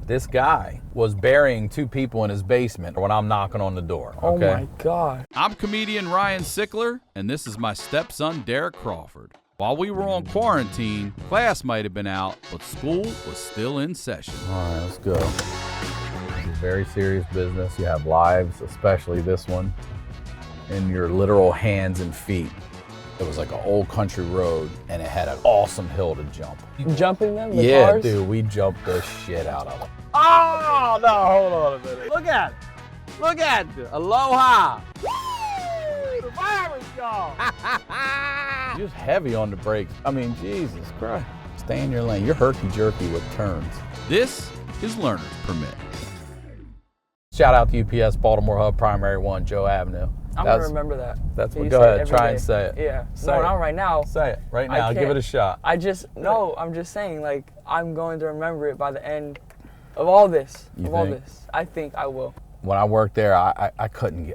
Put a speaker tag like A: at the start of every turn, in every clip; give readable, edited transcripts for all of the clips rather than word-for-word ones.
A: This guy was burying 2 people in his basement when I'm knocking on the door. Okay?
B: Oh my God.
C: I'm comedian Ryan Sickler, and this is my stepson Derek Crawford. While we were on quarantine, class might have been out, but school was still in session.
A: All right, let's go. This is very serious business. You have lives, especially this one, in your literal hands and feet. It was like an old country road, and it had an awesome hill to jump.
B: Jumping them? The
A: Yeah,
B: cars?
A: dude, we jumped the shit out of it. Oh, no, hold on a minute. Look at it. Look at it. Aloha. Woo! The virus gone. You're just heavy on the brakes. I mean, Jesus Christ. Stay in your lane. You're herky-jerky with turns.
C: This is Learner's Permit.
A: Shout out to UPS Baltimore Hub Primary 1, Joe Avenue.
B: I'm going to remember that.
A: That's
B: Can
A: what,
B: you
A: go
B: say it
A: ahead,
B: every
A: try
B: day?
A: and say it.
B: Yeah.
A: Say
B: No,
A: it.
B: not right now.
A: Say it right now, give
B: can't.
A: it a shot.
B: I'm just saying, like, I'm going to remember it by the end of all this.
A: You think?
B: I think I will.
A: When I worked there, I couldn't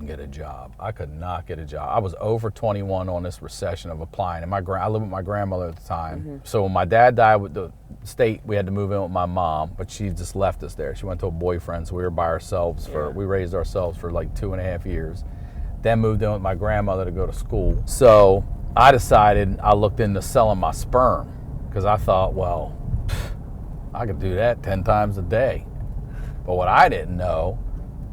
A: get a job. I could not get a job. I was over 21 on this recession of applying. And I lived with my grandmother at the time. Mm-hmm. So when my dad died with the state, we had to move in with my mom, but she just left us there. She went to a boyfriend, so we were by ourselves we raised ourselves for like 2.5 years. Then moved in with my grandmother to go to school. So I decided, I looked into selling my sperm because I thought, well, I could do that 10 times a day. But what I didn't know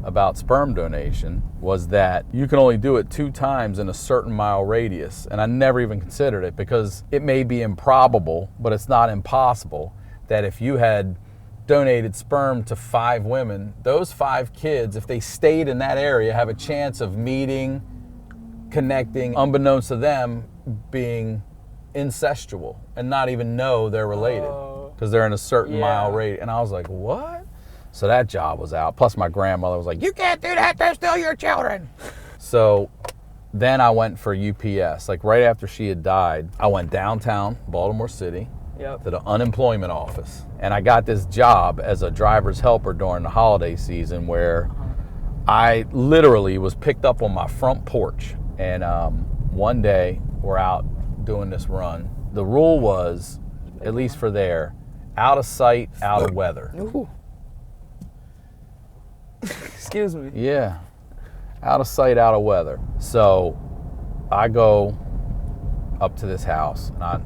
A: about sperm donation was that you can only do it 2 times in a certain mile radius. And I never even considered it because it may be improbable, but it's not impossible, that if you had donated sperm to 5 women, those 5 kids, if they stayed in that area, have a chance of meeting, connecting, unbeknownst to them, being incestual and not even know they're related because they're in a certain mile radius. And I was like, what? So that job was out. Plus my grandmother was like, you can't do that, they're still your children. So then I went for UPS. Like right after she had died, I went downtown Baltimore City to the unemployment office. And I got this job as a driver's helper during the holiday season where I literally was picked up on my front porch. And one day we're out doing this run. The rule was, at least for there, out of sight, out of weather.
B: Ooh. Excuse me.
A: Yeah, out of sight, out of weather. So I go up to this house and I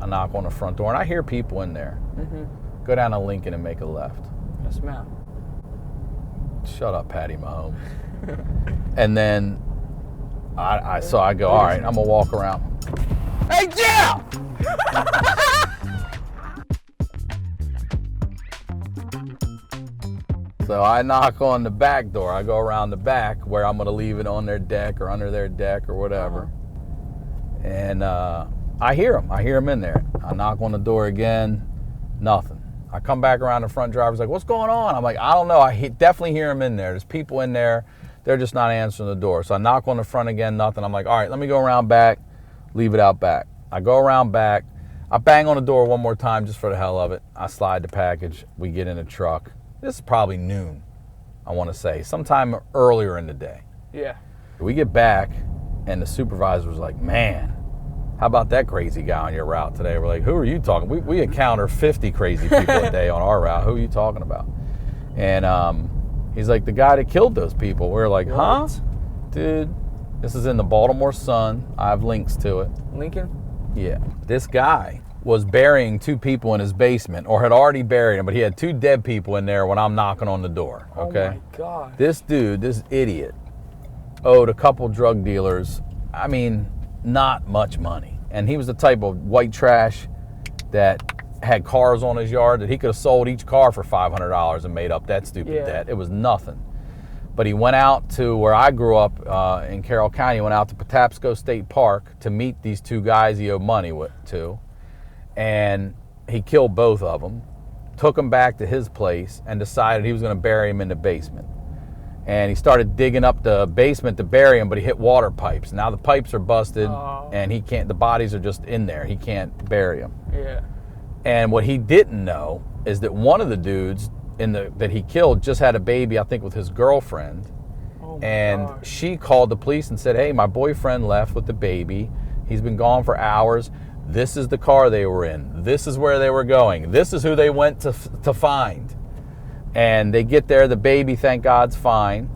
A: knock on the front door and I hear people in there. Mm-hmm. Go down to Lincoln and make a left.
B: Yes, ma'am.
A: Shut up, Patty Mahomes. And then so I go, all right, I'm gonna walk around. Hey, Jim! So I knock on the back door. I go around the back where I'm gonna leave it on their deck or under their deck or whatever. And I hear them. I hear them in there. I knock on the door again, nothing. I come back around, the front driver's like, what's going on? I'm like, I don't know. I definitely hear them in there. There's people in there. They're just not answering the door. So I knock on the front again, nothing. I'm like, all right, let me go around back, leave it out back. I go around back. I bang on the door one more time just for the hell of it. I slide the package. We get in a truck. This is probably noon, I want to say, sometime earlier in the day.
B: Yeah.
A: We get back, and the supervisor was like, man, how about that crazy guy on your route today? We're like, who are you talking? We encounter 50 crazy people a day on our route. Who are you talking about? And he's like, the guy that killed those people. We're like, huh? Dude, this is in the Baltimore Sun. I have links to it.
B: Lincoln?
A: Yeah. This guy was burying 2 people in his basement, or had already buried them, but he had 2 dead people in there when I'm knocking on the door, okay?
B: Oh my God.
A: This dude, this idiot, owed a couple drug dealers, I mean, not much money. And he was the type of white trash that had cars on his yard that he could have sold each car for $500 and made up that stupid debt. It was nothing. But he went out to where I grew up in Carroll County. He went out to Patapsco State Park to meet these 2 guys he owed money to. And he killed both of them, took them back to his place, and decided he was going to bury them in the basement. And he started digging up the basement to bury them, but he hit water pipes. Now the pipes are busted, and he can't. The bodies are just in there. He can't bury them.
B: Yeah.
A: And what he didn't know is that one of the dudes that he killed just had a baby, I think, with his girlfriend.
B: Oh my
A: and
B: gosh.
A: She called the police and said, hey, my boyfriend left with the baby. He's been gone for hours. This is the car they were in. This is where they were going. This is who they went to find. And they get there, the baby, thank God's fine.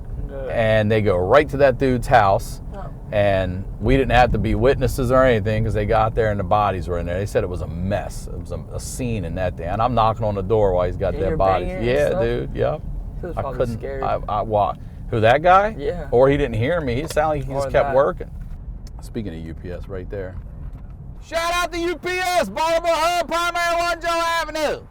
A: And they go right to that dude's house. And we didn't have to be witnesses or anything because they got there and the bodies were in there. They said it was a mess. It was a scene in that day. And I'm knocking on the door while he's got dead bodies. Yeah, dude. Yep. I couldn't.
B: Scared.
A: Who, that guy?
B: Yeah.
A: Or he didn't hear me. He sounded like he just kept
B: that.
A: working. Speaking of UPS, right there. Shout out to UPS, Baltimore Hub, Primary 1 Joe Avenue.